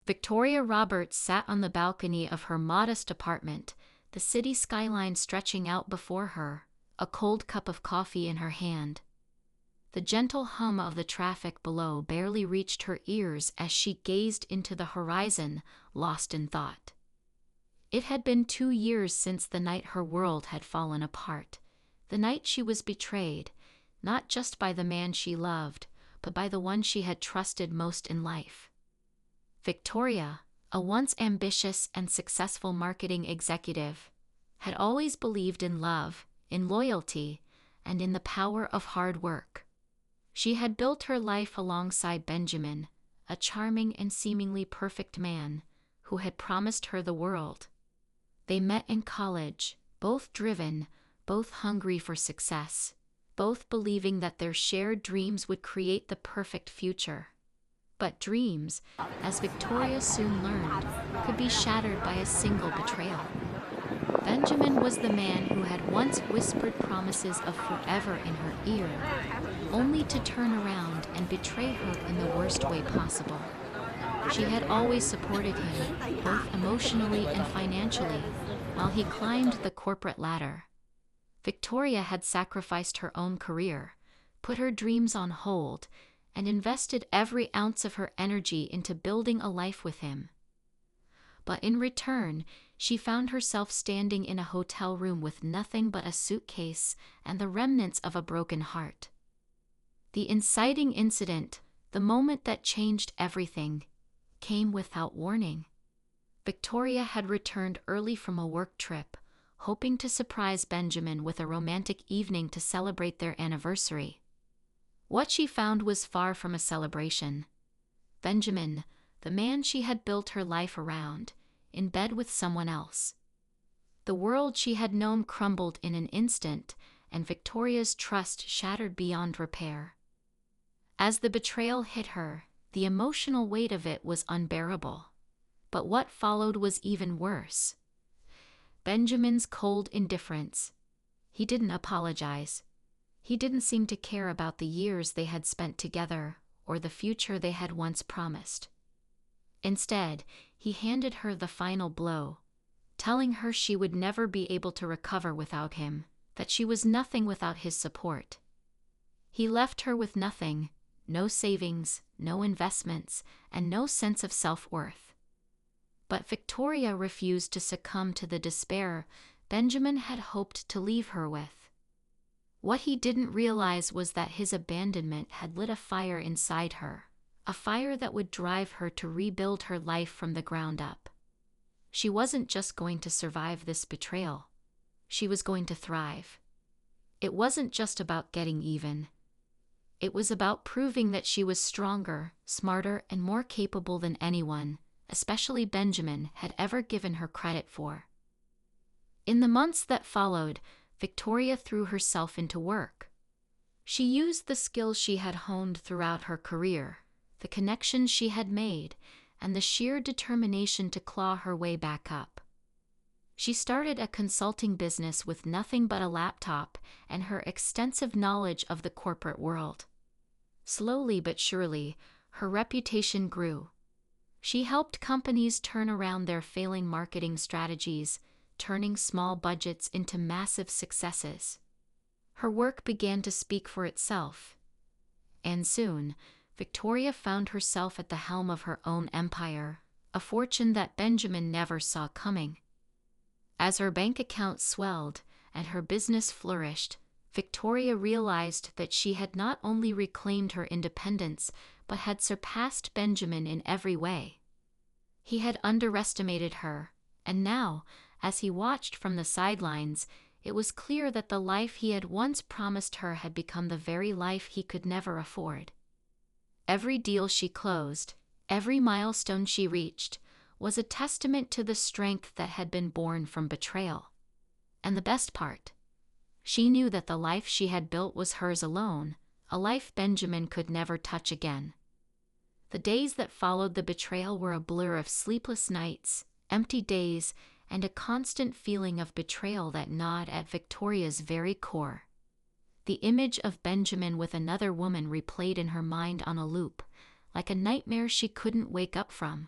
Victoria Roberts sat on the balcony of her modest apartment, the city skyline stretching out before her, a cold cup of coffee in her hand. The gentle hum of the traffic below barely reached her ears as she gazed into the horizon, lost in thought. It had been 2 years since the night her world had fallen apart, the night she was betrayed, not just by the man she loved, but by the one she had trusted most in life. Victoria, a once ambitious and successful marketing executive, had always believed in love, in loyalty, and in the power of hard work. She had built her life alongside Benjamin, a charming and seemingly perfect man, who had promised her the world. They met in college, both driven, both hungry for success, both believing that their shared dreams would create the perfect future. But dreams, as Victoria soon learned, could be shattered by a single betrayal. Benjamin was the man who had once whispered promises of forever in her ear, only to turn around and betray her in the worst way possible. She had always supported him, both emotionally and financially, while he climbed the corporate ladder. Victoria had sacrificed her own career, put her dreams on hold, and invested every ounce of her energy into building a life with him. But in return, she found herself standing in a hotel room with nothing but a suitcase and the remnants of a broken heart. The inciting incident, the moment that changed everything, came without warning. Victoria had returned early from a work trip, hoping to surprise Benjamin with a romantic evening to celebrate their anniversary. What she found was far from a celebration. Benjamin, the man she had built her life around, in bed with someone else. The world she had known crumbled in an instant, and Victoria's trust shattered beyond repair. As the betrayal hit her, the emotional weight of it was unbearable. But what followed was even worse. Benjamin's cold indifference. He didn't apologize. He didn't seem to care about the years they had spent together or the future they had once promised. Instead, he handed her the final blow, telling her she would never be able to recover without him, that she was nothing without his support. He left her with nothing, no savings, no investments, and no sense of self-worth. But Victoria refused to succumb to the despair Benjamin had hoped to leave her with. What he didn't realize was that his abandonment had lit a fire inside her, a fire that would drive her to rebuild her life from the ground up. She wasn't just going to survive this betrayal. She was going to thrive. It wasn't just about getting even. It was about proving that she was stronger, smarter, and more capable than anyone, especially Benjamin, had ever given her credit for. In the months that followed, Victoria threw herself into work. She used the skills she had honed throughout her career, the connections she had made, and the sheer determination to claw her way back up. She started a consulting business with nothing but a laptop and her extensive knowledge of the corporate world. Slowly but surely, her reputation grew. She helped companies turn around their failing marketing strategies, turning small budgets into massive successes. Her work began to speak for itself. And soon, Victoria found herself at the helm of her own empire, a fortune that Benjamin never saw coming. As her bank account swelled and her business flourished, Victoria realized that she had not only reclaimed her independence, but had surpassed Benjamin in every way. He had underestimated her, and now, as he watched from the sidelines, it was clear that the life he had once promised her had become the very life he could never afford. Every deal she closed, every milestone she reached, was a testament to the strength that had been born from betrayal. And the best part, she knew that the life she had built was hers alone, a life Benjamin could never touch again. The days that followed the betrayal were a blur of sleepless nights, empty days, and a constant feeling of betrayal that gnawed at Victoria's very core. The image of Benjamin with another woman replayed in her mind on a loop, like a nightmare she couldn't wake up from.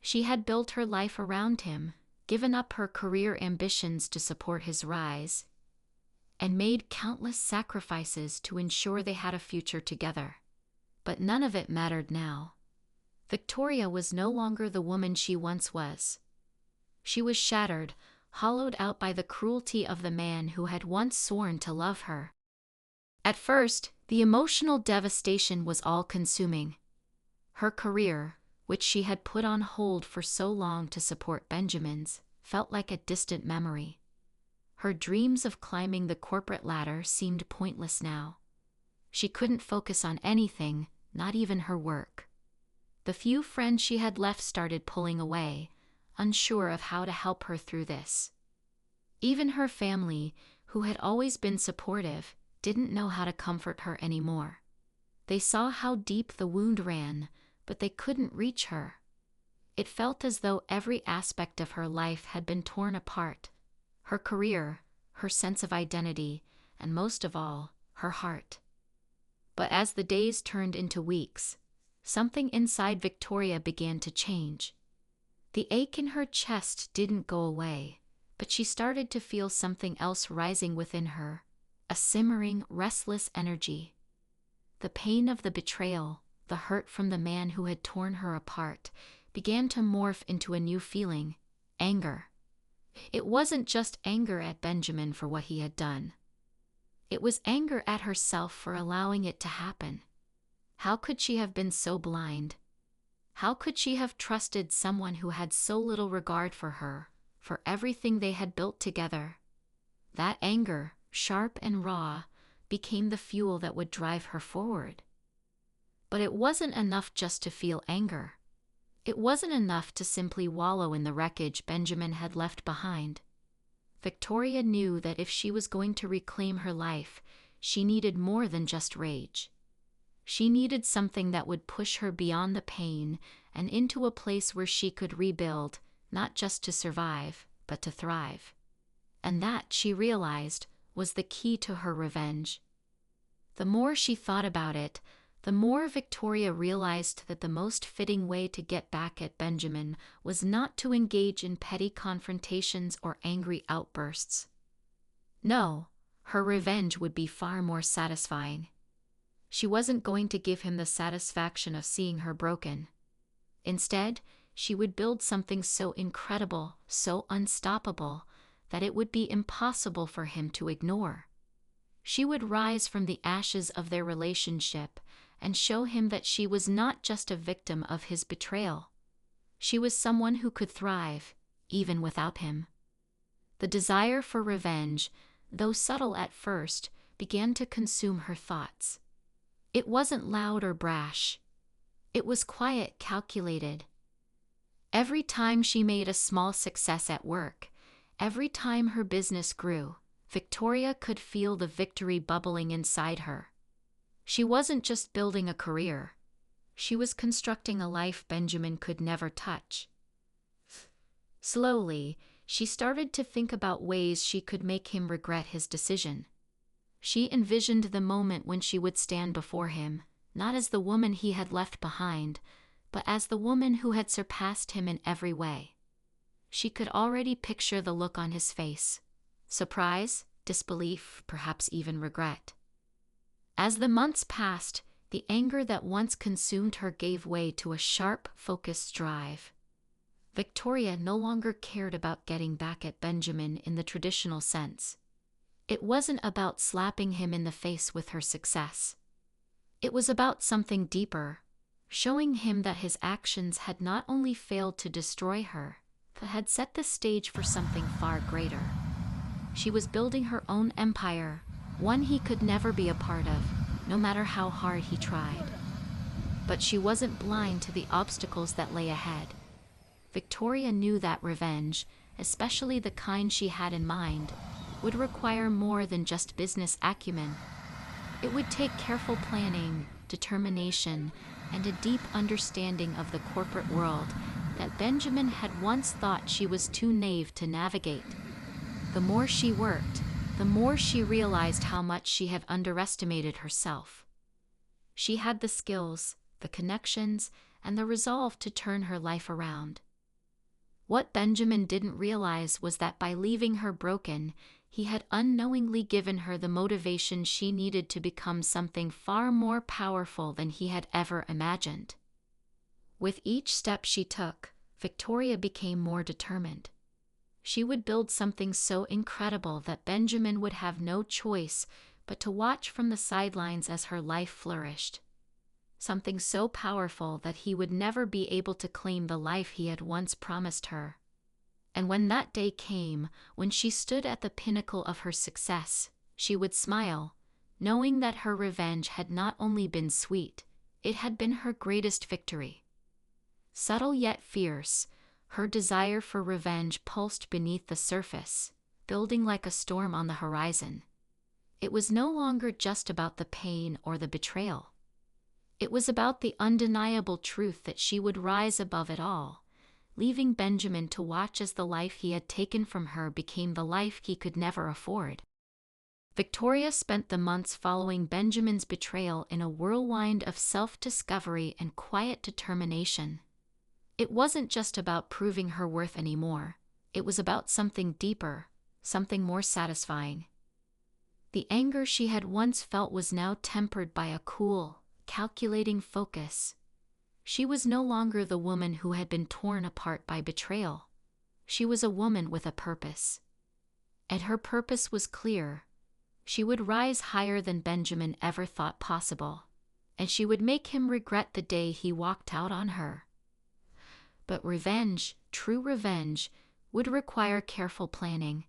She had built her life around him, given up her career ambitions to support his rise, and made countless sacrifices to ensure they had a future together. But none of it mattered now. Victoria was no longer the woman she once was. She was shattered, hollowed out by the cruelty of the man who had once sworn to love her. At first, the emotional devastation was all-consuming. Her career, which she had put on hold for so long to support Benjamin's, felt like a distant memory. Her dreams of climbing the corporate ladder seemed pointless now. She couldn't focus on anything, not even her work. The few friends she had left started pulling away, unsure of how to help her through this. Even her family, who had always been supportive, didn't know how to comfort her anymore. They saw how deep the wound ran, but they couldn't reach her. It felt as though every aspect of her life had been torn apart. Her career, her sense of identity, and most of all, her heart. But as the days turned into weeks, something inside Victoria began to change. The ache in her chest didn't go away, but she started to feel something else rising within her, a simmering, restless energy. The pain of the betrayal, the hurt from the man who had torn her apart, began to morph into a new feeling: anger. It wasn't just anger at Benjamin for what he had done. It was anger at herself for allowing it to happen. How could she have been so blind? How could she have trusted someone who had so little regard for her, for everything they had built together? That anger, sharp and raw, became the fuel that would drive her forward. But it wasn't enough just to feel anger. It wasn't enough to simply wallow in the wreckage Benjamin had left behind. Victoria knew that if she was going to reclaim her life, she needed more than just rage. She needed something that would push her beyond the pain and into a place where she could rebuild, not just to survive, but to thrive. And that, she realized, was the key to her revenge. The more she thought about it, the more Victoria realized that the most fitting way to get back at Benjamin was not to engage in petty confrontations or angry outbursts. No, her revenge would be far more satisfying. She wasn't going to give him the satisfaction of seeing her broken. Instead, she would build something so incredible, so unstoppable, that it would be impossible for him to ignore. She would rise from the ashes of their relationship and show him that she was not just a victim of his betrayal. She was someone who could thrive, even without him. The desire for revenge, though subtle at first, began to consume her thoughts. It wasn't loud or brash. It was quiet, calculated. Every time she made a small success at work, every time her business grew, Victoria could feel the victory bubbling inside her. She wasn't just building a career. She was constructing a life Benjamin could never touch. Slowly, she started to think about ways she could make him regret his decision. She envisioned the moment when she would stand before him, not as the woman he had left behind, but as the woman who had surpassed him in every way. She could already picture the look on his face: surprise, disbelief, perhaps even regret. As the months passed, the anger that once consumed her gave way to a sharp, focused drive. Victoria no longer cared about getting back at Benjamin in the traditional sense. It wasn't about slapping him in the face with her success. It was about something deeper, showing him that his actions had not only failed to destroy her, but had set the stage for something far greater. She was building her own empire, one he could never be a part of, no matter how hard he tried. But she wasn't blind to the obstacles that lay ahead. Victoria knew that revenge, especially the kind she had in mind, would require more than just business acumen. It would take careful planning, determination, and a deep understanding of the corporate world that Benjamin had once thought she was too naive to navigate. The more she worked, the more she realized how much she had underestimated herself. She had the skills, the connections, and the resolve to turn her life around. What Benjamin didn't realize was that by leaving her broken, he had unknowingly given her the motivation she needed to become something far more powerful than he had ever imagined. With each step she took, Victoria became more determined. She would build something so incredible that Benjamin would have no choice but to watch from the sidelines as her life flourished. Something so powerful that he would never be able to claim the life he had once promised her. And when that day came, when she stood at the pinnacle of her success, she would smile, knowing that her revenge had not only been sweet, it had been her greatest victory. Subtle yet fierce, her desire for revenge pulsed beneath the surface, building like a storm on the horizon. It was no longer just about the pain or the betrayal. It was about the undeniable truth that she would rise above it all, leaving Benjamin to watch as the life he had taken from her became the life he could never afford. Victoria spent the months following Benjamin's betrayal in a whirlwind of self-discovery and quiet determination. It wasn't just about proving her worth anymore. It was about something deeper, something more satisfying. The anger she had once felt was now tempered by a cool, calculating focus. She was no longer the woman who had been torn apart by betrayal. She was a woman with a purpose. And her purpose was clear. She would rise higher than Benjamin ever thought possible, and she would make him regret the day he walked out on her. But revenge, true revenge, would require careful planning.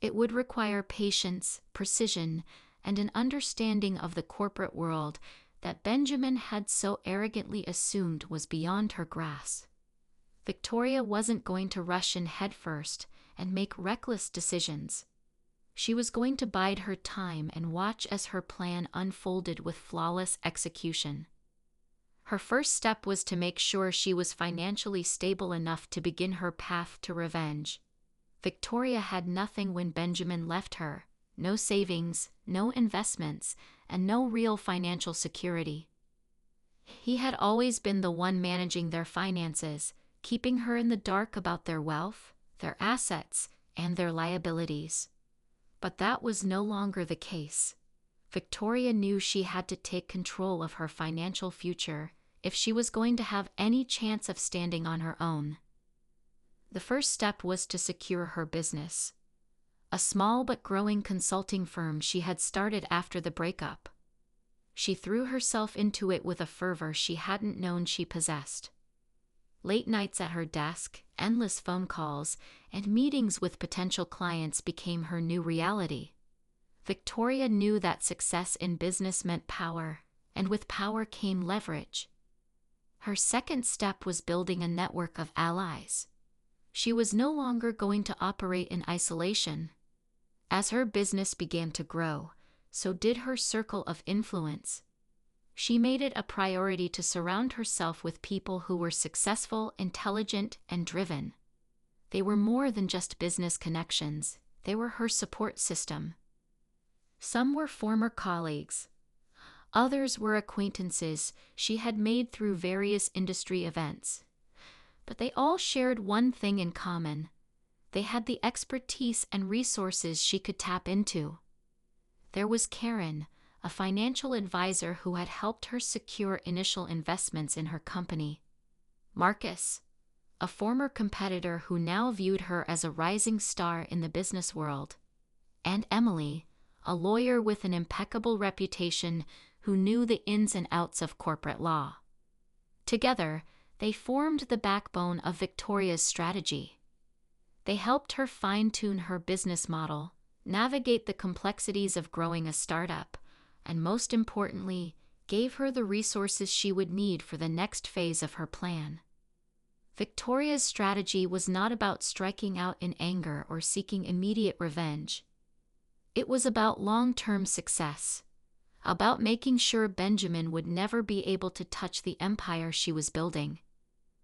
It would require patience, precision, and an understanding of the corporate world that Benjamin had so arrogantly assumed was beyond her grasp. Victoria wasn't going to rush in headfirst and make reckless decisions. She was going to bide her time and watch as her plan unfolded with flawless execution. Her first step was to make sure she was financially stable enough to begin her path to revenge. Victoria had nothing when Benjamin left her, no savings, no investments, and no real financial security. He had always been the one managing their finances, keeping her in the dark about their wealth, their assets, and their liabilities. But that was no longer the case. Victoria knew she had to take control of her financial future if she was going to have any chance of standing on her own. The first step was to secure her business. A small but growing consulting firm she had started after the breakup. She threw herself into it with a fervor she hadn't known she possessed. Late nights at her desk, endless phone calls, and meetings with potential clients became her new reality. Victoria knew that success in business meant power, and with power came leverage. Her second step was building a network of allies. She was no longer going to operate in isolation. As her business began to grow, so did her circle of influence. She made it a priority to surround herself with people who were successful, intelligent, and driven. They were more than just business connections, they were her support system. Some were former colleagues. Others were acquaintances she had made through various industry events. But they all shared one thing in common. They had the expertise and resources she could tap into. There was Karen, a financial advisor who had helped her secure initial investments in her company. Marcus, a former competitor who now viewed her as a rising star in the business world. And Emily, a lawyer with an impeccable reputation who knew the ins and outs of corporate law. Together, they formed the backbone of Victoria's strategy. They helped her fine-tune her business model, navigate the complexities of growing a startup, and most importantly, gave her the resources she would need for the next phase of her plan. Victoria's strategy was not about striking out in anger or seeking immediate revenge. It was about long-term success, about making sure Benjamin would never be able to touch the empire she was building.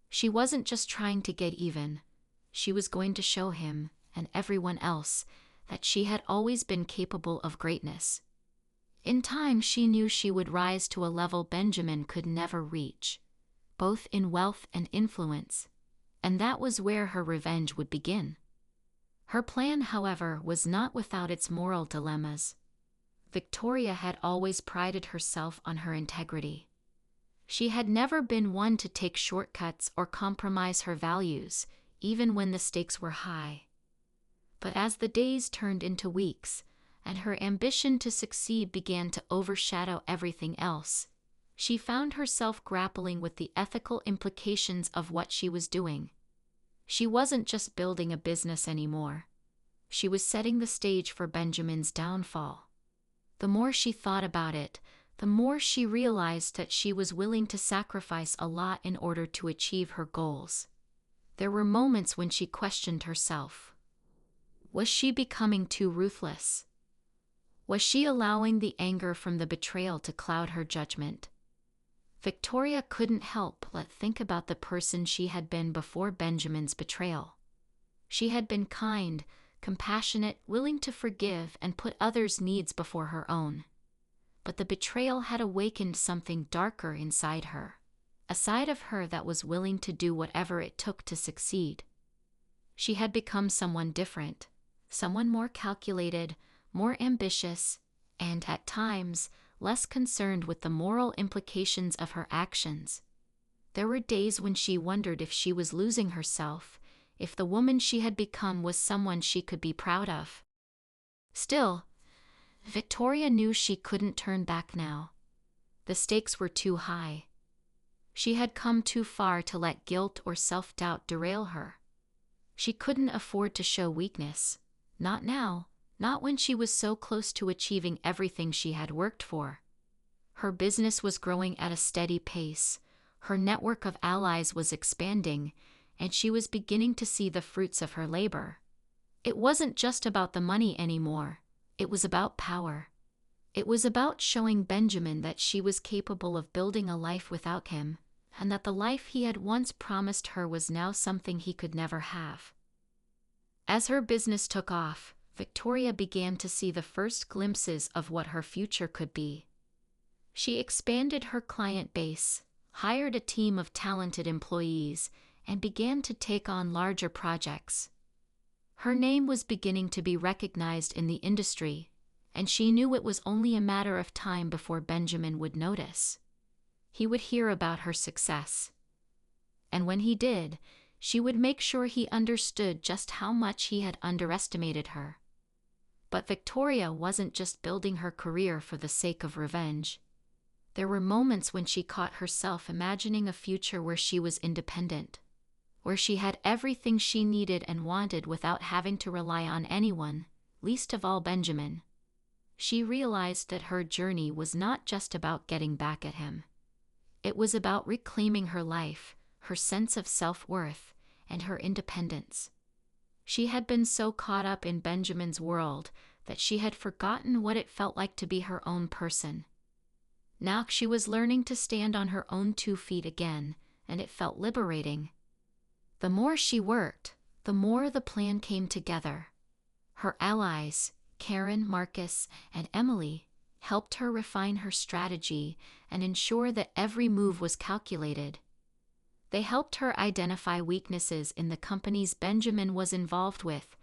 She wasn't just trying to get even. She was going to show him, and everyone else, that she had always been capable of greatness. In time, she knew she would rise to a level Benjamin could never reach, both in wealth and influence. and that was where her revenge would begin. Her plan, however, was not without its moral dilemmas. Victoria had always prided herself on her integrity. She had never been one to take shortcuts or compromise her values, even when the stakes were high. But as the days turned into weeks, and her ambition to succeed began to overshadow everything else, she found herself grappling with the ethical implications of what she was doing. She wasn't just building a business anymore. She was setting the stage for Benjamin's downfall. The more she thought about it, the more she realized that she was willing to sacrifice a lot in order to achieve her goals. There were moments when she questioned herself. Was she becoming too ruthless? Was she allowing the anger from the betrayal to cloud her judgment? Victoria couldn't help but think about the person she had been before Benjamin's betrayal. She had been kind, compassionate, willing to forgive and put others' needs before her own. But the betrayal had awakened something darker inside her, a side of her that was willing to do whatever it took to succeed. She had become someone different, someone more calculated, more ambitious, and, at times, less concerned with the moral implications of her actions. There were days when she wondered if she was losing herself, if the woman she had become was someone she could be proud of. Still, Victoria knew she couldn't turn back now. The stakes were too high. She had come too far to let guilt or self-doubt derail her. She couldn't afford to show weakness. Not now, not when she was so close to achieving everything she had worked for. Her business was growing at a steady pace, her network of allies was expanding, and she was beginning to see the fruits of her labor. It wasn't just about the money anymore. It was about power. It was about showing Benjamin that she was capable of building a life without him, and that the life he had once promised her was now something he could never have. As her business took off, Victoria began to see the first glimpses of what her future could be. She expanded her client base, hired a team of talented employees, and began to take on larger projects. Her name was beginning to be recognized in the industry, and she knew it was only a matter of time before Benjamin would notice. He would hear about her success. And when he did, she would make sure he understood just how much he had underestimated her. But Victoria wasn't just building her career for the sake of revenge. There were moments when she caught herself imagining a future where she was independent, where she had everything she needed and wanted without having to rely on anyone, least of all Benjamin. She realized that her journey was not just about getting back at him. It was about reclaiming her life, her sense of self-worth, and her independence. She had been so caught up in Benjamin's world that she had forgotten what it felt like to be her own person. Now she was learning to stand on her own 2 feet again, and it felt liberating. The more she worked, the more the plan came together. Her allies, Karen, Marcus, and Emily, helped her refine her strategy and ensure that every move was calculated. They helped her identify weaknesses in the companies Benjamin was involved with,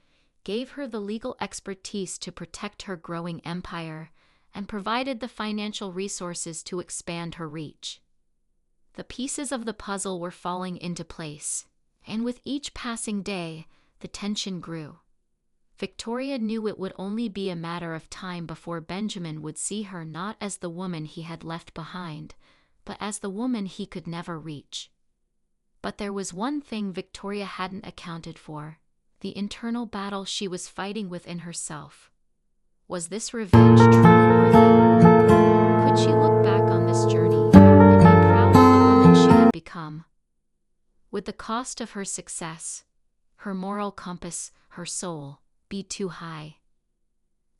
gave her the legal expertise to protect her growing empire, and provided the financial resources to expand her reach. The pieces of the puzzle were falling into place, and with each passing day, the tension grew. Victoria knew it would only be a matter of time before Benjamin would see her not as the woman he had left behind, but as the woman he could never reach. But there was one thing Victoria hadn't accounted for: the internal battle she was fighting within herself. Was this revenge truly worth it? Could she look back on this journey and be proud of the woman she had become? Would the cost of her success, her moral compass, her soul, be too high?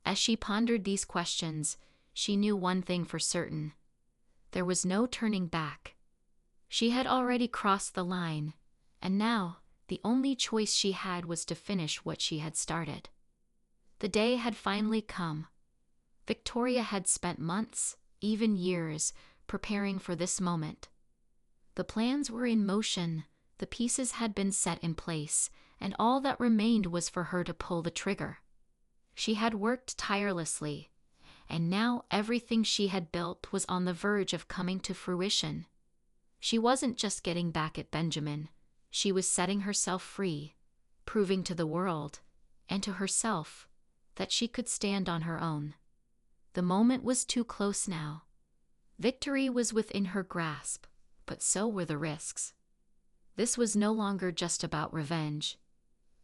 As she pondered these questions, she knew one thing for certain. There was no turning back. She had already crossed the line, and now the only choice she had was to finish what she had started. The day had finally come. Victoria had spent months, even years, preparing for this moment. The plans were in motion, The pieces had been set in place, and all that remained was for her to pull the trigger. She had worked tirelessly, and now everything she had built was on the verge of coming to fruition. She wasn't just getting back at Benjamin, she was setting herself free, proving to the world, and to herself, that she could stand on her own. The moment was too close now. Victory was within her grasp, but so were the risks. This was no longer just about revenge.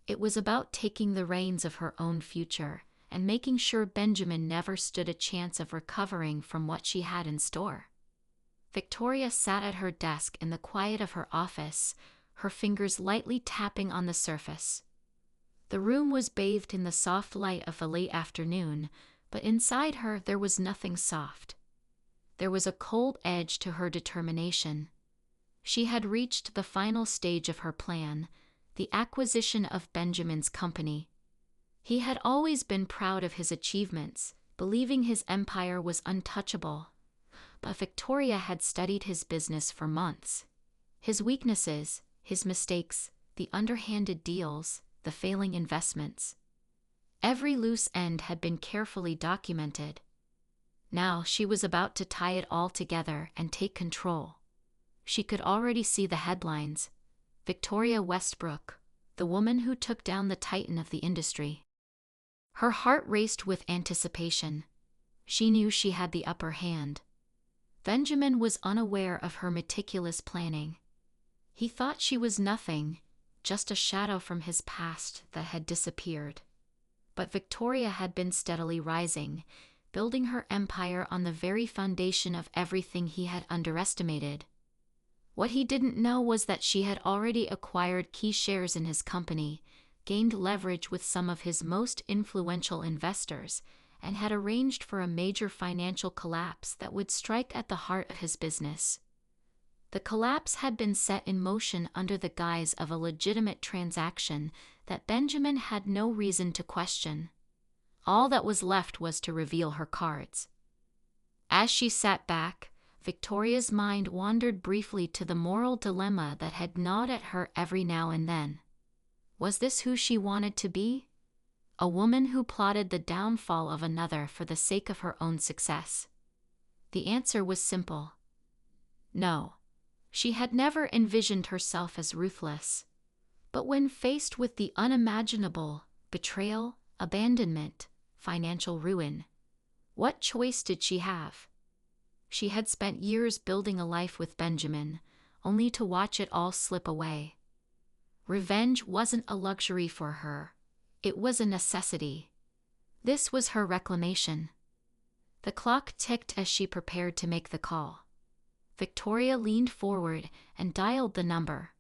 It was about taking the reins of her own future and making sure Benjamin never stood a chance of recovering from what she had in store. Victoria sat at her desk in the quiet of her office, her fingers lightly tapping on the surface. The room was bathed in the soft light of the late afternoon, but inside her there was nothing soft. There was a cold edge to her determination. She had reached the final stage of her plan, the acquisition of Benjamin's company. He had always been proud of his achievements, believing his empire was untouchable. But Victoria had studied his business for months. His weaknesses, his mistakes, the underhanded deals, the failing investments. Every loose end had been carefully documented. Now she was about to tie it all together and take control. She could already see the headlines. Victoria Westbrook, the woman who took down the titan of the industry. Her heart raced with anticipation. She knew she had the upper hand. Benjamin was unaware of her meticulous planning. He thought she was nothing, just a shadow from his past that had disappeared. But Victoria had been steadily rising, building her empire on the very foundation of everything he had underestimated. What he didn't know was that she had already acquired key shares in his company, gained leverage with some of his most influential investors, and had arranged for a major financial collapse that would strike at the heart of his business. The collapse had been set in motion under the guise of a legitimate transaction that Benjamin had no reason to question. All that was left was to reveal her cards. As she sat back, Victoria's mind wandered briefly to the moral dilemma that had gnawed at her every now and then. Was this who she wanted to be? A woman who plotted the downfall of another for the sake of her own success? The answer was simple. No. She had never envisioned herself as ruthless. But when faced with the unimaginable, betrayal, abandonment, financial ruin, what choice did she have? She had spent years building a life with Benjamin, only to watch it all slip away. Revenge wasn't a luxury for her. It was a necessity. This was her reclamation. The clock ticked as she prepared to make the call. Victoria leaned forward and dialed the number.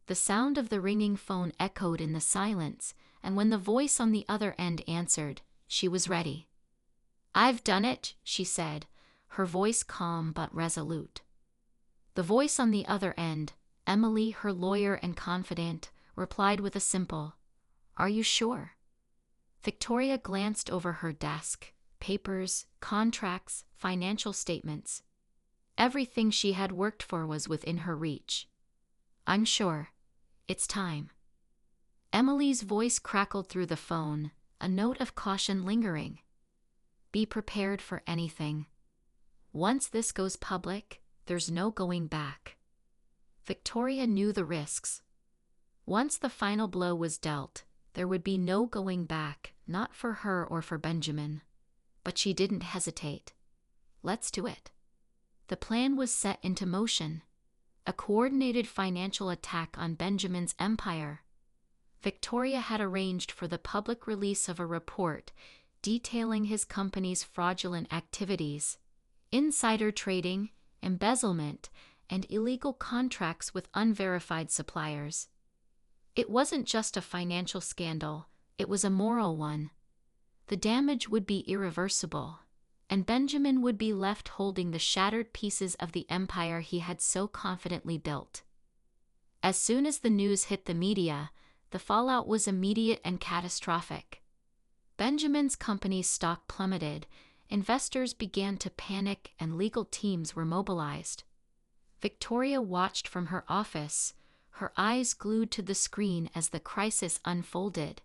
The sound of the ringing phone echoed in the silence, and when the voice on the other end answered, she was ready. "I've done it," she said, her voice calm but resolute. The voice on the other end, Emily, her lawyer and confidant, replied with a simple, "Are you sure?" Victoria glanced over her desk. Papers, contracts, financial statements. Everything she had worked for was within her reach. "I'm sure. It's time." Emily's voice crackled through the phone, a note of caution lingering. "Be prepared for anything. Once this goes public, there's no going back." Victoria knew the risks. Once the final blow was dealt, there would be no going back, not for her or for Benjamin. But she didn't hesitate. Let's do it. The plan was set into motion. A coordinated financial attack on Benjamin's empire. Victoria had arranged for the public release of a report detailing his company's fraudulent activities, insider trading, embezzlement, and illegal contracts with unverified suppliers. It wasn't just a financial scandal, it was a moral one. The damage would be irreversible, and Benjamin would be left holding the shattered pieces of the empire he had so confidently built. As soon as the news hit the media, the fallout was immediate and catastrophic. Benjamin's company's stock plummeted, investors began to panic, and legal teams were mobilized. Victoria watched from her office, her eyes glued to the screen as the crisis unfolded.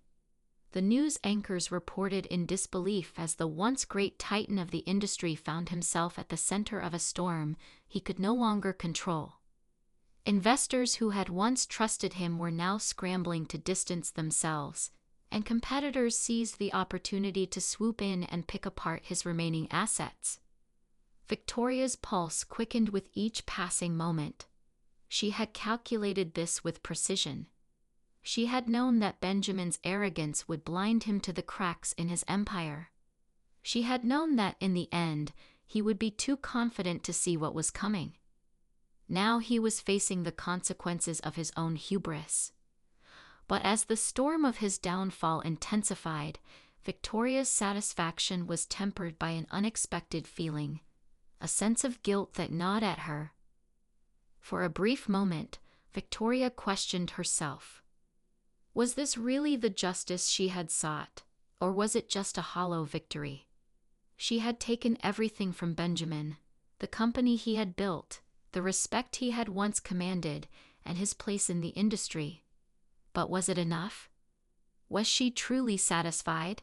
The news anchors reported in disbelief as the once great titan of the industry found himself at the center of a storm he could no longer control. Investors who had once trusted him were now scrambling to distance themselves, and competitors seized the opportunity to swoop in and pick apart his remaining assets. Victoria's pulse quickened with each passing moment. She had calculated this with precision. She had known that Benjamin's arrogance would blind him to the cracks in his empire. She had known that in the end, he would be too confident to see what was coming. Now he was facing the consequences of his own hubris. But as the storm of his downfall intensified, Victoria's satisfaction was tempered by an unexpected feeling, a sense of guilt that gnawed at her. For a brief moment, Victoria questioned herself. Was this really the justice she had sought, or was it just a hollow victory? She had taken everything from Benjamin, the company he had built, the respect he had once commanded, and his place in the industry. But was it enough? Was she truly satisfied?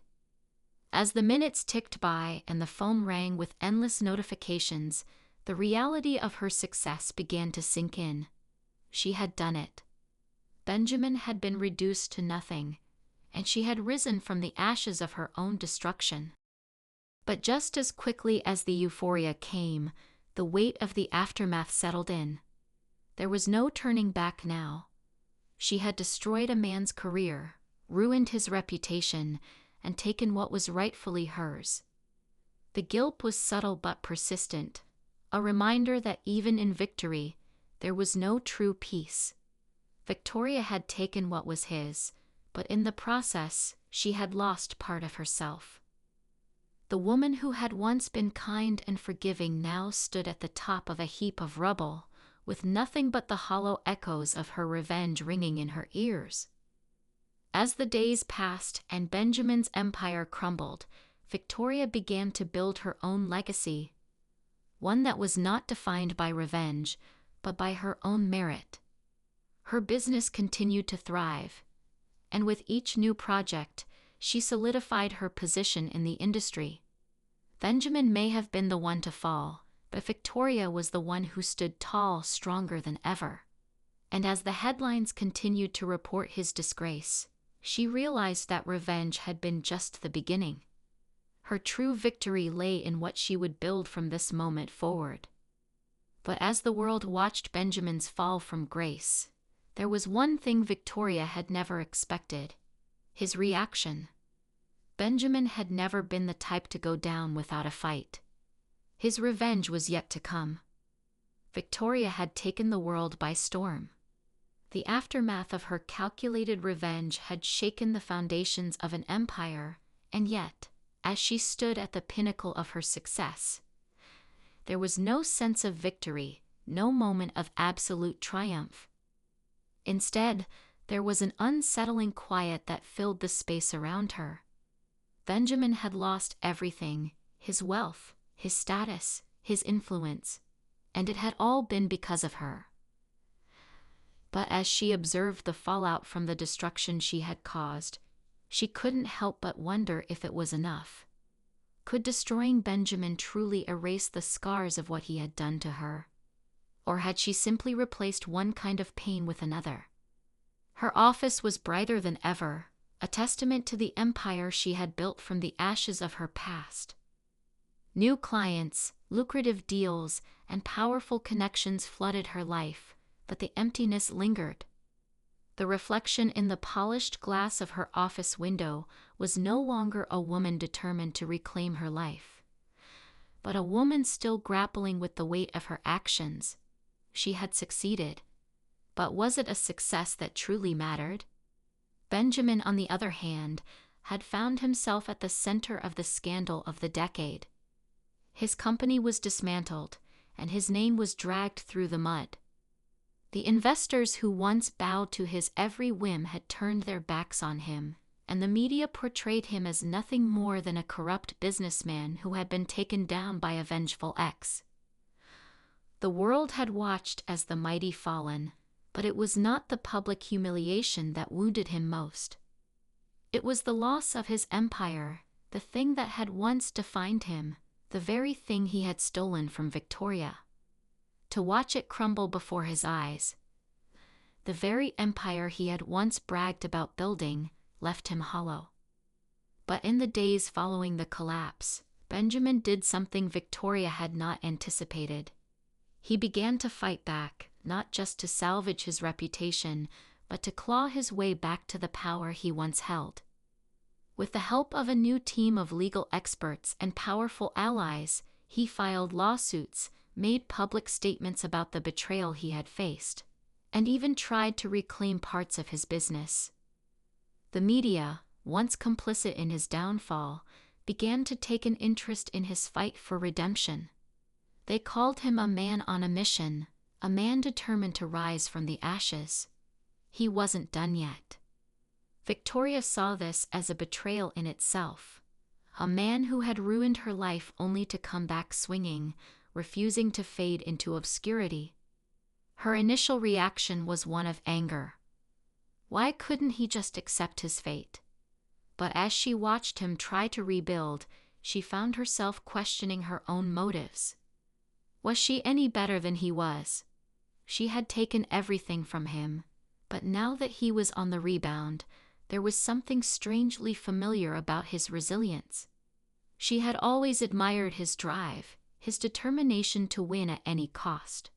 As the minutes ticked by and the phone rang with endless notifications, the reality of her success began to sink in. She had done it. Benjamin had been reduced to nothing, and she had risen from the ashes of her own destruction. But just as quickly as the euphoria came, the weight of the aftermath settled in. There was no turning back now. She had destroyed a man's career, ruined his reputation, and taken what was rightfully hers. The guilt was subtle but persistent, a reminder that even in victory, there was no true peace. Victoria had taken what was his, but in the process, she had lost part of herself. The woman who had once been kind and forgiving now stood at the top of a heap of rubble, with nothing but the hollow echoes of her revenge ringing in her ears. As the days passed and Benjamin's empire crumbled, Victoria began to build her own legacy, one that was not defined by revenge, but by her own merit. Her business continued to thrive, and with each new project, she solidified her position in the industry. Benjamin may have been the one to fall, but Victoria was the one who stood tall, stronger than ever. And as the headlines continued to report his disgrace, she realized that revenge had been just the beginning. Her true victory lay in what she would build from this moment forward. But as the world watched Benjamin's fall from grace, there was one thing Victoria had never expected: his reaction. Benjamin had never been the type to go down without a fight. His revenge was yet to come. Victoria had taken the world by storm. The aftermath of her calculated revenge had shaken the foundations of an empire, and yet, as she stood at the pinnacle of her success, there was no sense of victory, no moment of absolute triumph. Instead, there was an unsettling quiet that filled the space around her. Benjamin had lost everything: his wealth, his status, his influence, and it had all been because of her. But as she observed the fallout from the destruction she had caused, she couldn't help but wonder if it was enough. Could destroying Benjamin truly erase the scars of what he had done to her? Or had she simply replaced one kind of pain with another? Her office was brighter than ever, a testament to the empire she had built from the ashes of her past. New clients, lucrative deals, and powerful connections flooded her life, but the emptiness lingered. The reflection in the polished glass of her office window was no longer a woman determined to reclaim her life, but a woman still grappling with the weight of her actions. She had succeeded, but was it a success that truly mattered? Benjamin, on the other hand, had found himself at the center of the scandal of the decade. His company was dismantled, and his name was dragged through the mud. The investors who once bowed to his every whim had turned their backs on him, and the media portrayed him as nothing more than a corrupt businessman who had been taken down by a vengeful ex. The world had watched as the mighty fallen, But it was not the public humiliation that wounded him most. It was the loss of his empire, the thing that had once defined him, the very thing he had stolen from Victoria. To watch it crumble before his eyes, the very empire he had once bragged about building, left him hollow. But in the days following the collapse, Benjamin did something Victoria had not anticipated. He began to fight back, not just to salvage his reputation, but to claw his way back to the power he once held. With the help of a new team of legal experts and powerful allies, he filed lawsuits, made public statements about the betrayal he had faced, and even tried to reclaim parts of his business. The media, once complicit in his downfall, began to take an interest in his fight for redemption. They called him a man on a mission, a man determined to rise from the ashes. He wasn't done yet. Victoria saw this as a betrayal in itself. A man who had ruined her life only to come back swinging, refusing to fade into obscurity. Her initial reaction was one of anger. Why couldn't he just accept his fate? But as she watched him try to rebuild, she found herself questioning her own motives. Was she any better than he was? She had taken everything from him, but now that he was on the rebound, there was something strangely familiar about his resilience. She had always admired his drive, his determination to win at any cost.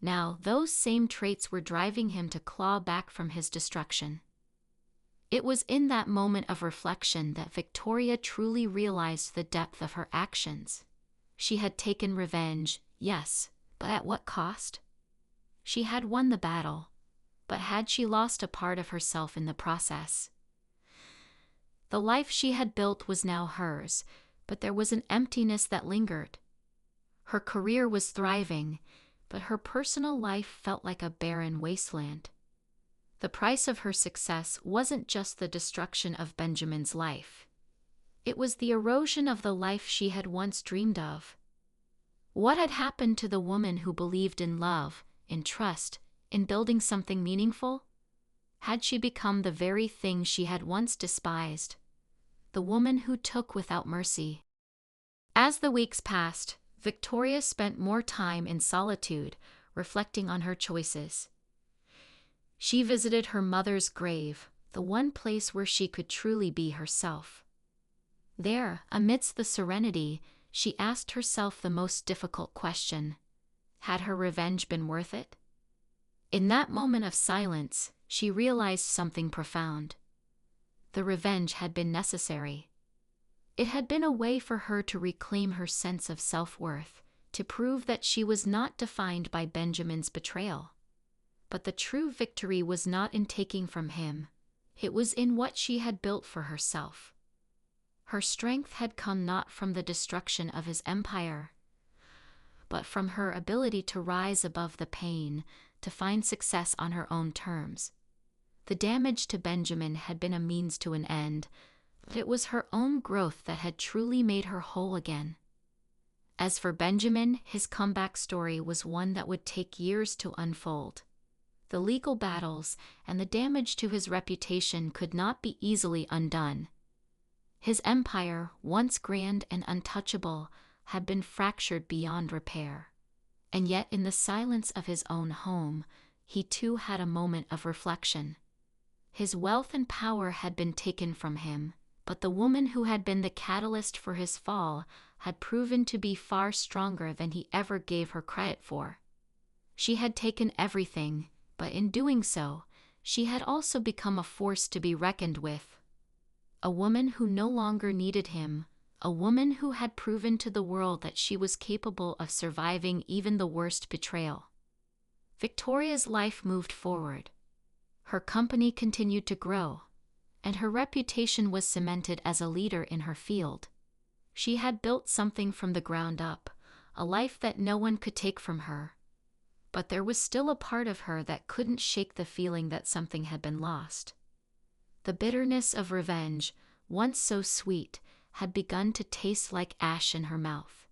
Now, those same traits were driving him to claw back from his destruction. It was in that moment of reflection that Victoria truly realized the depth of her actions. She had taken revenge, yes, but at what cost? She had won the battle, but had she lost a part of herself in the process? The life she had built was now hers, but there was an emptiness that lingered. Her career was thriving, but her personal life felt like a barren wasteland. The price of her success wasn't just the destruction of Benjamin's life. It was the erosion of the life she had once dreamed of. What had happened to the woman who believed in love, in trust, in building something meaningful? Had she become the very thing she had once despised? The woman who took without mercy. As the weeks passed, Victoria spent more time in solitude, reflecting on her choices. She visited her mother's grave, the one place where she could truly be herself. There, amidst the serenity, she asked herself the most difficult question: had her revenge been worth it? In that moment of silence, she realized something profound. The revenge had been necessary. It had been a way for her to reclaim her sense of self-worth, to prove that she was not defined by Benjamin's betrayal. But the true victory was not in taking from him. It was in what she had built for herself. Her strength had come not from the destruction of his empire, but from her ability to rise above the pain, to find success on her own terms. The damage to Benjamin had been a means to an end, but it was her own growth that had truly made her whole again. As for Benjamin, his comeback story was one that would take years to unfold. The legal battles and the damage to his reputation could not be easily undone. His empire, once grand and untouchable, had been fractured beyond repair. And yet in the silence of his own home, he too had a moment of reflection. His wealth and power had been taken from him, but the woman who had been the catalyst for his fall had proven to be far stronger than he ever gave her credit for. She had taken everything, but in doing so, she had also become a force to be reckoned with. A woman who no longer needed him, a woman who had proven to the world that she was capable of surviving even the worst betrayal. Victoria's life moved forward. Her company continued to grow, and her reputation was cemented as a leader in her field. She had built something from the ground up, a life that no one could take from her. But there was still a part of her that couldn't shake the feeling that something had been lost. The bitterness of revenge, once so sweet, had begun to taste like ash in her mouth.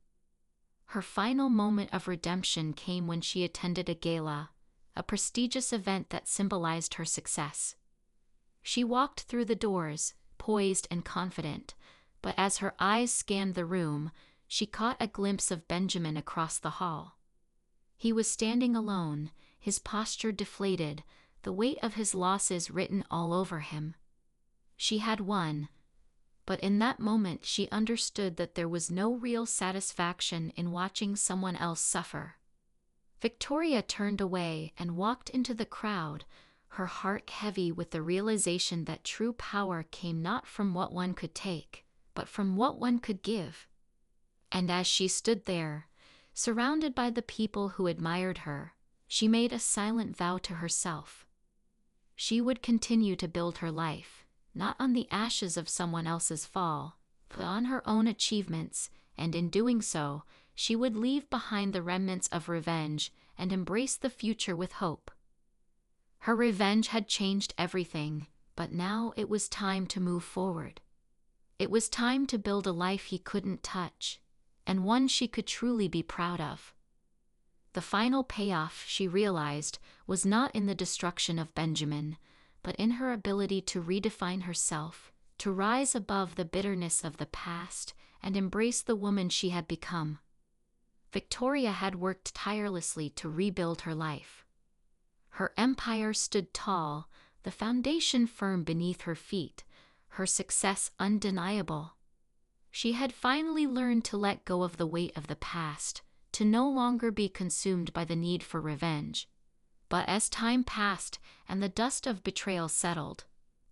Her final moment of redemption came when she attended a gala, a prestigious event that symbolized her success. She walked through the doors, poised and confident, but as her eyes scanned the room, she caught a glimpse of Benjamin across the hall. He was standing alone, his posture deflated, the weight of his losses written all over him. She had won, but in that moment she understood that there was no real satisfaction in watching someone else suffer. Victoria turned away and walked into the crowd, her heart heavy with the realization that true power came not from what one could take, but from what one could give. And as she stood there, surrounded by the people who admired her, she made a silent vow to herself. She would continue to build her life, not on the ashes of someone else's fall, but on her own achievements, and in doing so, she would leave behind the remnants of revenge and embrace the future with hope. Her revenge had changed everything, but now it was time to move forward. It was time to build a life he couldn't touch, and one she could truly be proud of. The final payoff, she realized, was not in the destruction of Benjamin, but in her ability to redefine herself, to rise above the bitterness of the past and embrace the woman she had become. Victoria had worked tirelessly to rebuild her life. Her empire stood tall, the foundation firm beneath her feet, her success undeniable. She had finally learned to let go of the weight of the past, to no longer be consumed by the need for revenge. But as time passed and the dust of betrayal settled,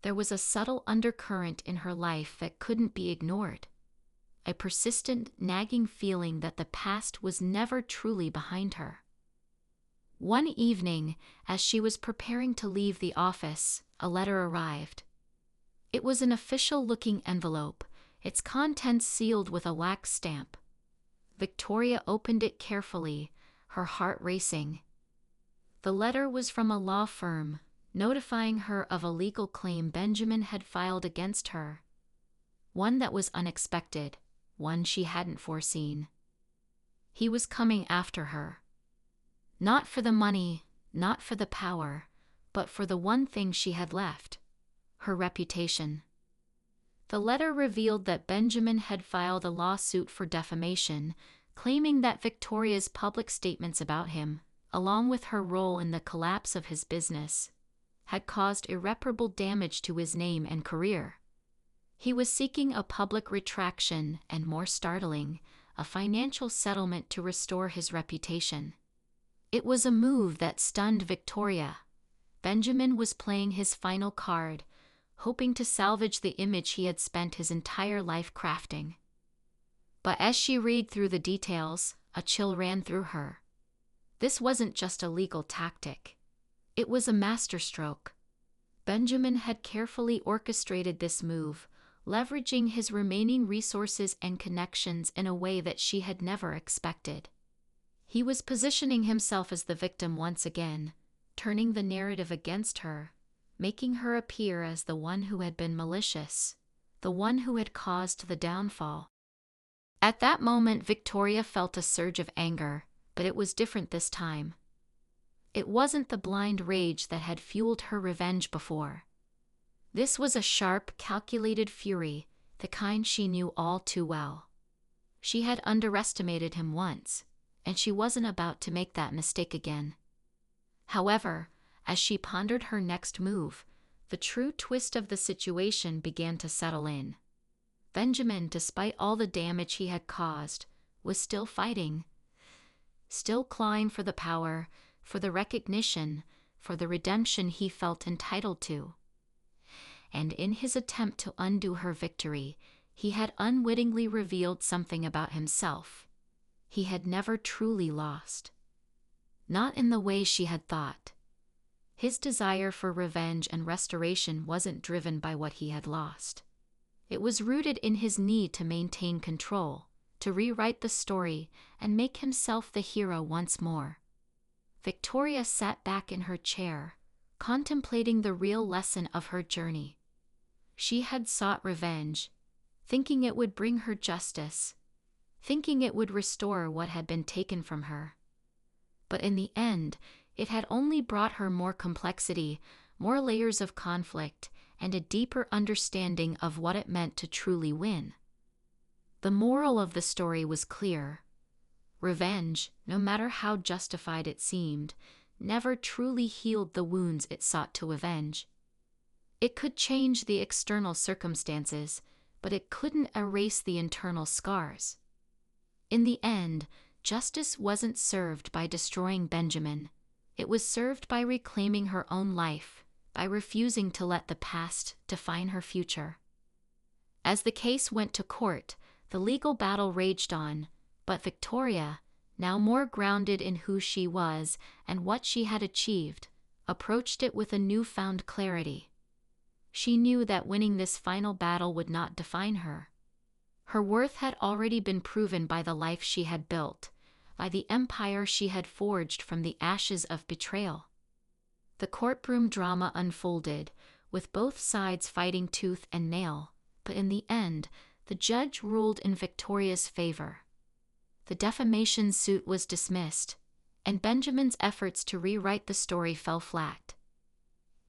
there was a subtle undercurrent in her life that couldn't be ignored. A persistent, nagging feeling that the past was never truly behind her. One evening, as she was preparing to leave the office, a letter arrived. It was an official-looking envelope, its contents sealed with a wax stamp. Victoria opened it carefully, her heart racing. The letter was from a law firm, notifying her of a legal claim Benjamin had filed against her. One that was unexpected, one she hadn't foreseen. He was coming after her. Not for the money, not for the power, but for the one thing she had left: her reputation. The letter revealed that Benjamin had filed a lawsuit for defamation, claiming that Victoria's public statements about him, along with her role in the collapse of his business, had caused irreparable damage to his name and career. He was seeking a public retraction and, more startling, a financial settlement to restore his reputation. It was a move that stunned Victoria. Benjamin was playing his final card, hoping to salvage the image he had spent his entire life crafting. But as she read through the details, a chill ran through her. This wasn't just a legal tactic. It was a masterstroke. Benjamin had carefully orchestrated this move, leveraging his remaining resources and connections in a way that she had never expected. He was positioning himself as the victim once again, turning the narrative against her, making her appear as the one who had been malicious, the one who had caused the downfall. At that moment, Victoria felt a surge of anger, but it was different this time. It wasn't the blind rage that had fueled her revenge before. This was a sharp, calculated fury, the kind she knew all too well. She had underestimated him once, and she wasn't about to make that mistake again. However, as she pondered her next move, the true twist of the situation began to settle in. Benjamin, despite all the damage he had caused, was still fighting, still clawing for the power, for the recognition, for the redemption he felt entitled to. And in his attempt to undo her victory, he had unwittingly revealed something about himself. He had never truly lost. Not in the way she had thought. His desire for revenge and restoration wasn't driven by what he had lost. It was rooted in his need to maintain control, to rewrite the story and make himself the hero once more. Victoria sat back in her chair, contemplating the real lesson of her journey. She had sought revenge, thinking it would bring her justice, thinking it would restore what had been taken from her. But in the end, It had only brought her more complexity, more layers of conflict, and a deeper understanding of what it meant to truly win. The moral of the story was clear. Revenge, no matter how justified it seemed, never truly healed the wounds it sought to avenge. It could change the external circumstances, but it couldn't erase the internal scars. In the end, justice wasn't served by destroying Benjamin. It was served by reclaiming her own life, by refusing to let the past define her future. As the case went to court, the legal battle raged on, but Victoria, now more grounded in who she was and what she had achieved, approached it with a newfound clarity. She knew that winning this final battle would not define her. Her worth had already been proven by the life she had built, by the empire she had forged from the ashes of betrayal. The courtroom drama unfolded, with both sides fighting tooth and nail, but in the end, the judge ruled in Victoria's favor. The defamation suit was dismissed, and Benjamin's efforts to rewrite the story fell flat.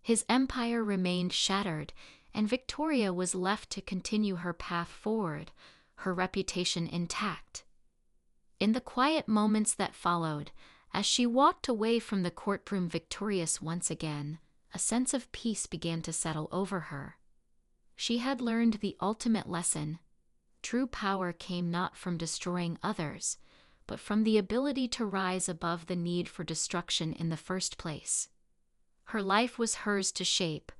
His empire remained shattered, and Victoria was left to continue her path forward, her reputation intact. In the quiet moments that followed, as she walked away from the courtroom victorious once again, a sense of peace began to settle over her. She had learned the ultimate lesson. True power came not from destroying others, but from the ability to rise above the need for destruction in the first place. Her life was hers to shape,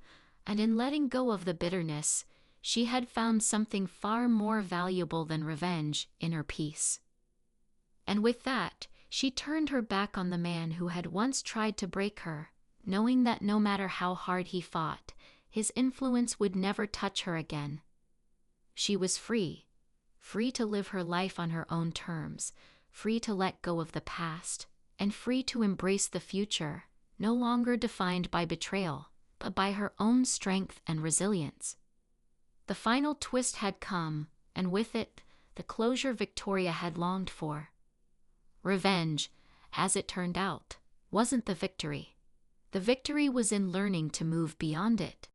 and in letting go of the bitterness, she had found something far more valuable than revenge: inner peace. And with that, she turned her back on the man who had once tried to break her, knowing that no matter how hard he fought, his influence would never touch her again. She was free, free to live her life on her own terms, free to let go of the past, and free to embrace the future, no longer defined by betrayal, but by her own strength and resilience. The final twist had come, and with it, the closure Victoria had longed for. Revenge, as it turned out, wasn't the victory. The victory was in learning to move beyond it.